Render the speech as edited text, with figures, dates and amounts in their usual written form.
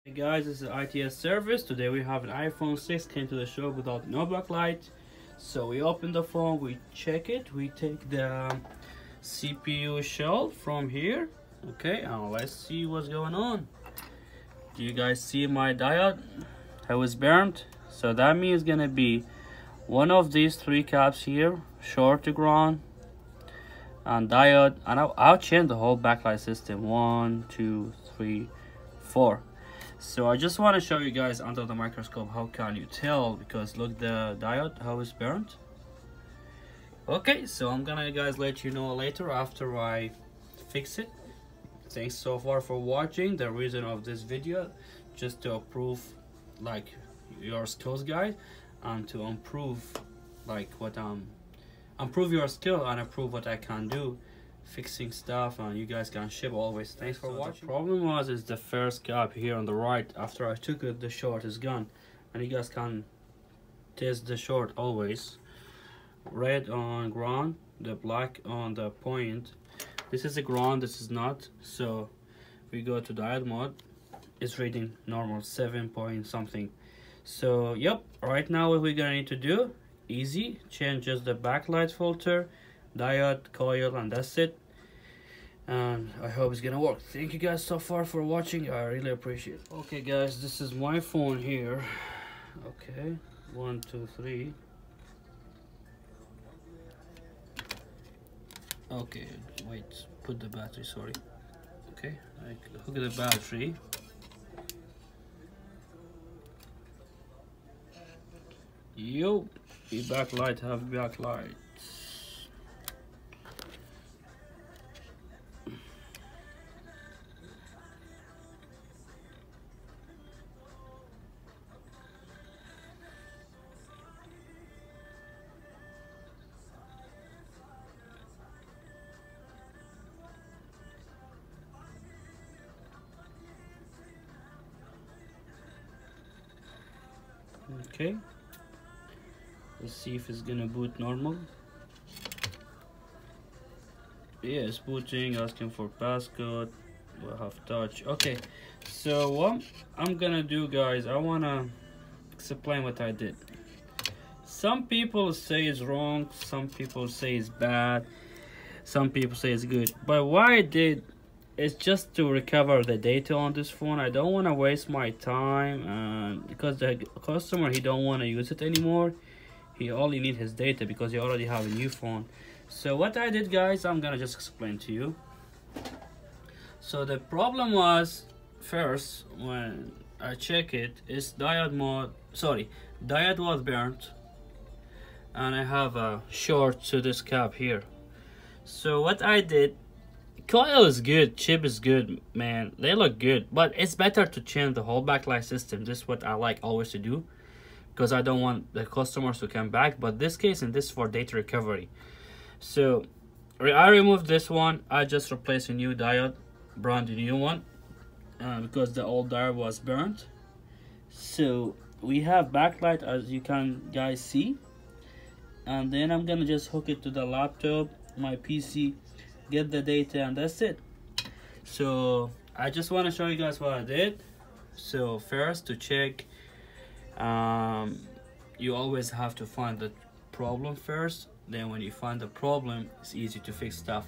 Hey guys, this is ITS service. Today we have an iPhone 6 came to the show without no backlight. So we open the phone, we check it, we take the CPU shell from here. Okay, and let's see what's going on. Do you guys see my diode? How it's burnt? So that means gonna be one of these three caps here, short to ground, and diode, and I'll change the whole backlight system. 1, 2, 3, 4. So I just want to show you guys under the microscope how can you tell, because look the diode how it's burnt. Okay, so I'm gonna guys let you know later after I fix it. Thanks so far for watching. The reason of this video just to improve like your skills guys, and to improve like what improve your skill and improve what I can do fixing stuff, and you guys can ship always. Thanks for watching. The problem is the first cap here on the right. After I took it, the short is gone, and you guys can test the short always. Red on ground, the black on the point. This is the ground, this is not. So we go to diode mode, it's reading normal 7 point something. So yep, right now what we're gonna need to do, easy, change just the backlight filter, diode, coil, and that's it. And I hope it's gonna work. Thank you guys so far for watching. I really appreciate it. Okay guys, this is my phone here. Okay, 1, 2, 3. Okay, wait, put the battery, sorry. Okay, I hook the battery. Yo, the backlight have backlight. Okay, let's see if it's gonna boot normal. Yeah, it's booting, asking for passcode. We'll have touch. Okay, so what I'm gonna do guys, I wanna explain what I did. Some people say it's wrong, some people say it's bad, some people say it's good, but what I did is just to recover the data on this phone. I don't want to waste my time, because the customer, he don't want to use it anymore. He only need his data because he already have a new phone. So what I did guys, I'm gonna just explain to you. So the problem was, first when I check it, it's diode mode, sorry, diode was burnt, and I have a short to this cap here. So what I did, coil is good, chip is good, man, they look good, but it's better to change the whole backlight system. This is what I like always to do, because I don't want the customers to come back. But this case, and this for data recovery, so I removed this one. I just replaced a new diode, brand new one, because the old diode was burnt. So we have backlight, as you can guys see, and then I'm gonna just hook it to the laptop, my PC, get the data, and that's it. So I just want to show you guys what I did. So first, to check, you always have to find the problem first. Then when you find the problem, it's easy to fix stuff.